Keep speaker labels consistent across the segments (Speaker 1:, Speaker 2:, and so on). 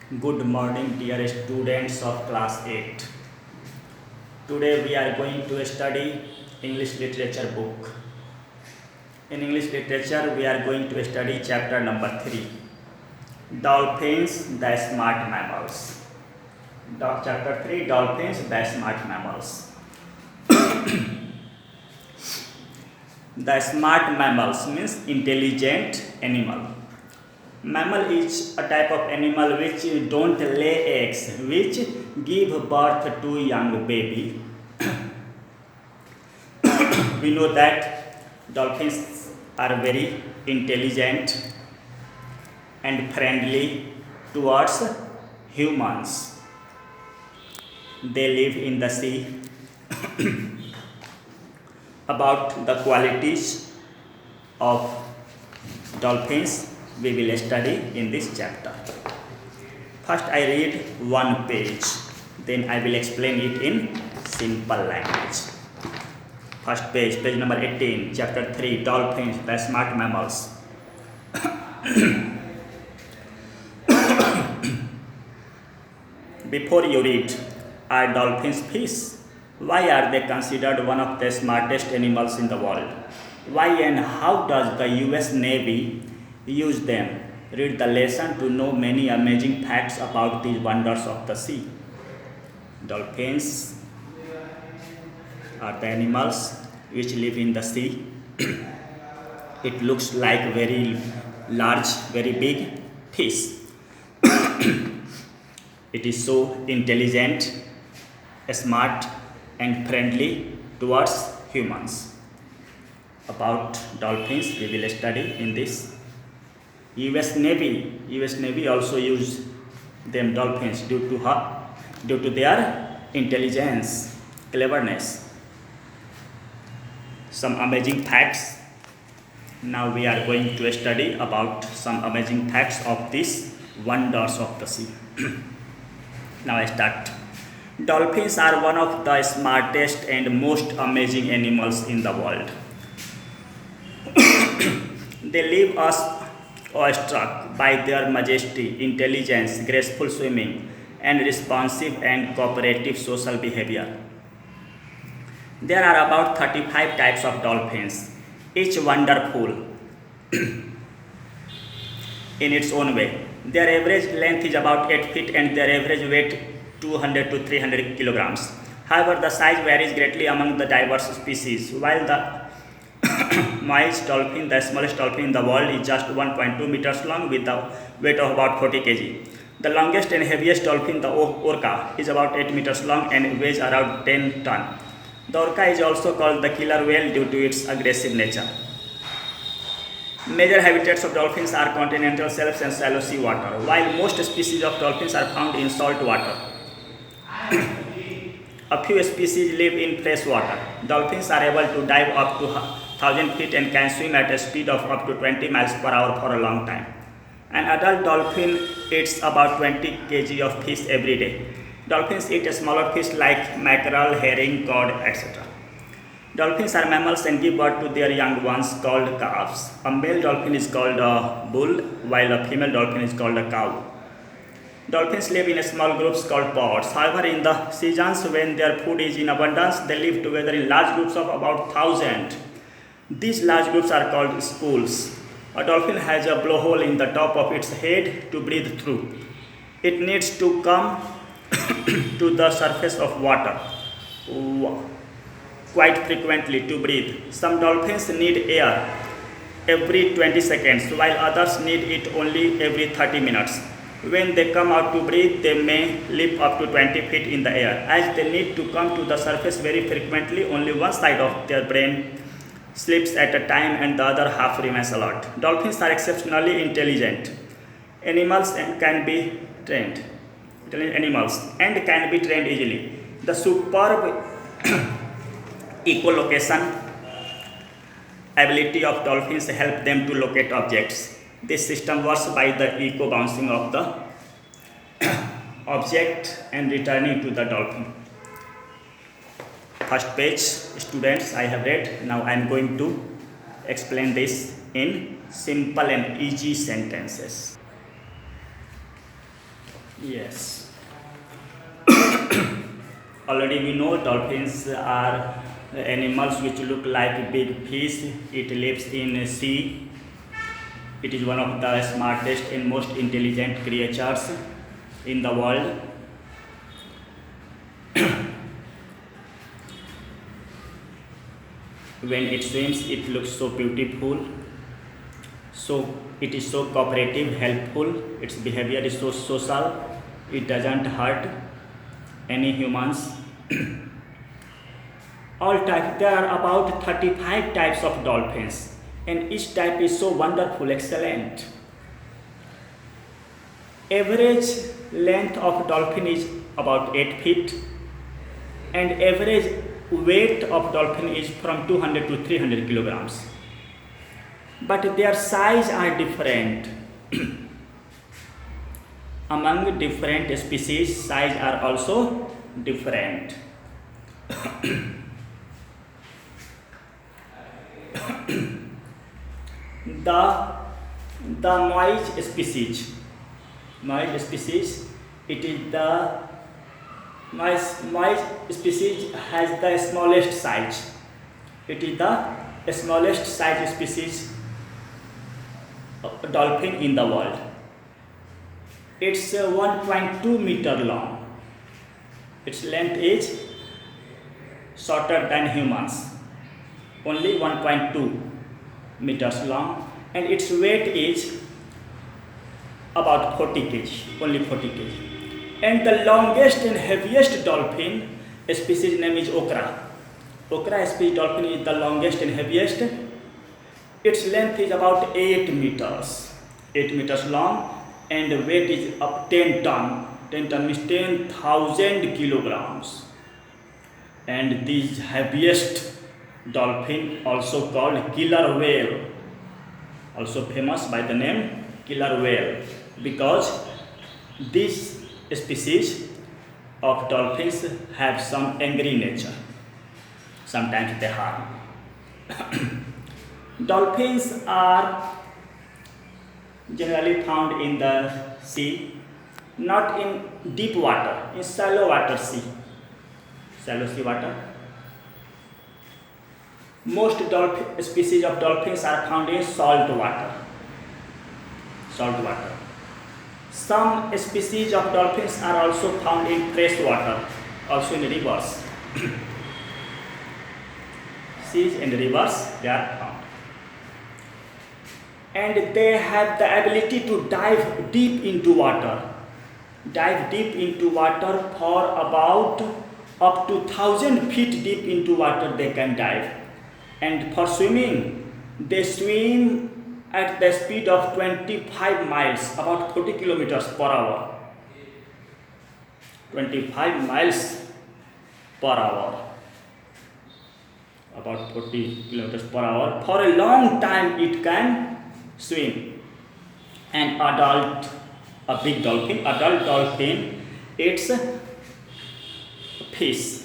Speaker 1: Good morning, dear students of class 8. Today we are going to study English literature book. In English literature, we are going to study chapter number 3, Dolphins, the Smart Mammals. Chapter 3, Dolphins, the Smart Mammals. The smart mammals means intelligent animal. Mammal is a type of animal which don't lay eggs, which give birth to young baby. We know that dolphins are very intelligent and friendly towards humans. They live in the sea. About the qualities of dolphins we will study in this chapter. First I read one page, then I will explain it in simple language. First page, page number 18, chapter 3, Dolphins, the smart mammals. Before you read, are dolphins fish? Why are they considered one of the smartest animals in the world? Why and how does the US Navy use them? Read the lesson to know many amazing facts about these wonders of the sea. Dolphins are the animals which live in the sea. It looks like very large, very big fish. It is so intelligent, smart and friendly towards humans. About dolphins we will study in this. US Navy also use them dolphins due to their intelligence, cleverness. Some amazing facts. Now we are going to study about some amazing facts of these wonders of the sea. Now I start. Dolphins are one of the smartest and most amazing animals in the world. They leave us awestruck by their majesty, intelligence, graceful swimming, and responsive and cooperative social behavior. There are about 35 types of dolphins, each wonderful in its own way. Their average length is about 8 feet and their average weight 200 to 300 kilograms. However, the size varies greatly among the diverse species. While the Moise dolphin, the smallest dolphin in the world, is just 1.2 meters long with a weight of about 40 kg. The longest and heaviest dolphin, the orca, is about 8 meters long and weighs around 10 tons. The orca is also called the killer whale due to its aggressive nature. Major habitats of dolphins are continental shelves and shallow sea water, while most species of dolphins are found in salt water. A few species live in fresh water. Dolphins are able to dive up to 1,000 feet and can swim at a speed of up to 20 miles per hour for a long time. An adult dolphin eats about 20 kg of fish every day. Dolphins eat smaller fish like mackerel, herring, cod, etc. Dolphins are mammals and give birth to their young ones called calves. A male dolphin is called a bull, while a female dolphin is called a cow. Dolphins live in small groups called pods. However, in the seasons when their food is in abundance, they live together in large groups of about 1,000. These large groups are called schools. A dolphin has a blowhole in the top of its head to breathe through. It needs to come to the surface of water quite frequently to breathe. Some dolphins need air every 20 seconds, while others need it only every 30 minutes. When they come out to breathe, they may leap up to 20 feet in the air. As they need to come to the surface very frequently, only one side of their brain sleeps at a time and the other half remains alert. Dolphins are exceptionally intelligent animals and can be trained. Easily. The superb echolocation ability of dolphins help them to locate objects. This system works by the echo bouncing of the object and returning to the dolphin. First page, students, I have read. Now I am going to explain this in simple and easy sentences. Yes. Already we know dolphins are animals which look like big fish. It lives in sea. It is one of the smartest and most intelligent creatures in the world. When it swims, it looks so beautiful. So it is so cooperative, helpful. Its behavior is so social. It doesn't hurt any humans. All types. There are about 35 types of dolphins, and each type is so wonderful, excellent. Average length of dolphin is about 8 feet, and average weight of dolphin is from 200 to 300 kilograms. But their size are different. Among different species, size are also different. the Moai species, it is the Moai species has the smallest size. It is the smallest size species of dolphin in the world. It's 1.2 meter long. Its length is shorter than humans, only 1.2 meters long, and its weight is about 40 kg, only 40 kg. And the longest and heaviest dolphin species name is okra. Okra species dolphin is the longest and heaviest. Its length is about 8 meters long, and weight is up 10 ton. 10 ton means 10,000 kilograms. And this heaviest dolphin, also called killer whale, also famous by the name killer whale, because this species of dolphins have some angry nature. Sometimes they harm. Dolphins are generally found in the sea, not in deep water, in shallow water sea, shallow sea water. Most species of dolphins are found in salt water. Some species of dolphins are also found in fresh water, also in rivers. Seas and rivers, they are found. And they have the ability to dive deep into water. For about up to 1,000 feet deep into water they can dive. And for swimming, they swim at the speed of 25 miles, about 40 kilometers per hour. 25 miles per hour, about 40 kilometers per hour. For a long time it can swim. An adult, a big dolphin, adult dolphin eats fish.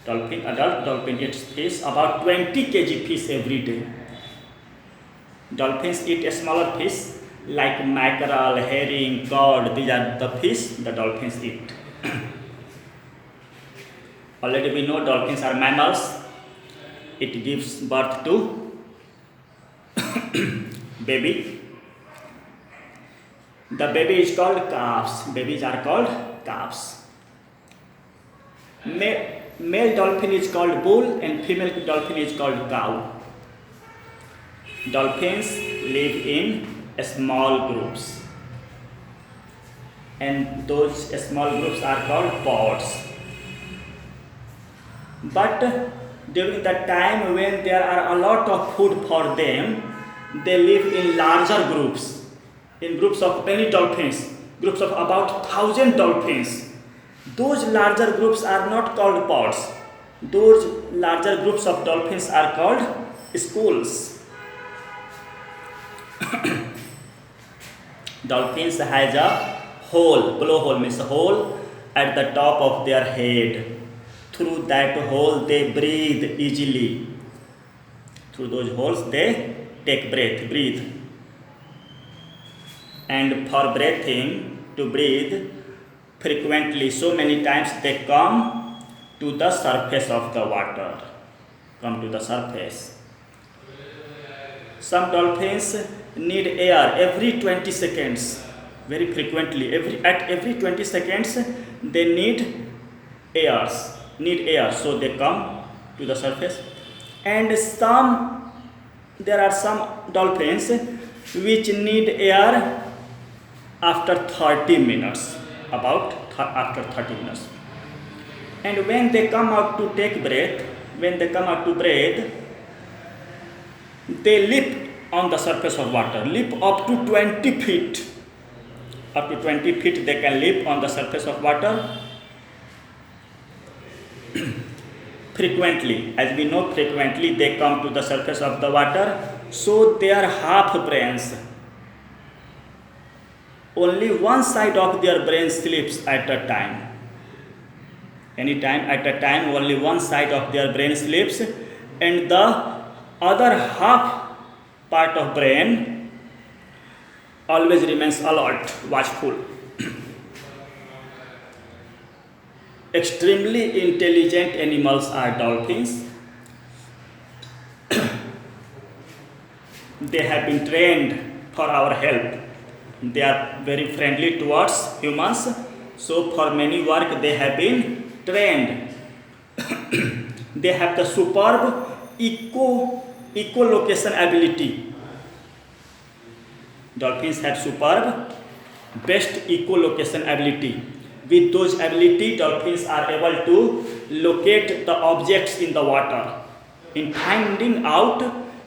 Speaker 1: Adult dolphin eats fish, about 20 kg fish every day. Dolphins eat a smaller fish like mackerel, herring, cod. These are the fish the dolphins eat. Already we know dolphins are mammals. It gives birth to baby. The baby is called calves. Babies are called calves. Male dolphin is called bull and female dolphin is called cow. Dolphins live in small groups, and those small groups are called pods. But during the time when there are a lot of food for them, they live in larger groups, in groups of many dolphins, groups of about 1,000 dolphins. Those larger groups are not called pods. Those larger groups of dolphins are called schools. Dolphins has a hole, blowhole means a hole at the top of their head. Through that hole they breathe easily. Through those holes they take breathe. And for breathing, to breathe, frequently, so many times they come to the surface of the water. Come to the surface. Some dolphins need air every 20 seconds, very frequently. At every 20 seconds, they need air, so they come to the surface. And there are some dolphins which need air after 30 minutes, after 30 minutes. And when they come out to take breath, they leap on the surface of water, leap up to 20 feet. Up to 20 feet they can leap on the surface of water. Frequently, as we know, frequently they come to the surface of the water, so their half brains, only one side of their brain sleeps at a time. Anytime at a time, only one side of their brain sleeps, and the other half part of brain always remains alert, watchful. Extremely intelligent animals are dolphins. They have been trained for our help. They are very friendly towards humans, so for many work they have been trained. They have the superb echolocation ability. Dolphins have superb best echolocation ability. With those ability, dolphins are able to locate the objects in the water. In finding out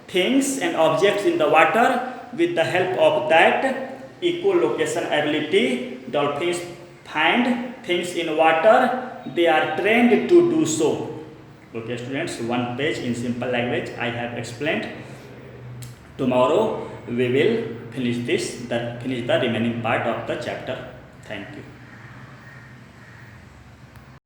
Speaker 1: things and objects in the water, with the help of that echolocation ability, dolphins find things in water. They are trained to do so. Okay, students, one page in simple language I have explained. Tomorrow we will finish the remaining part of the chapter. Thank you.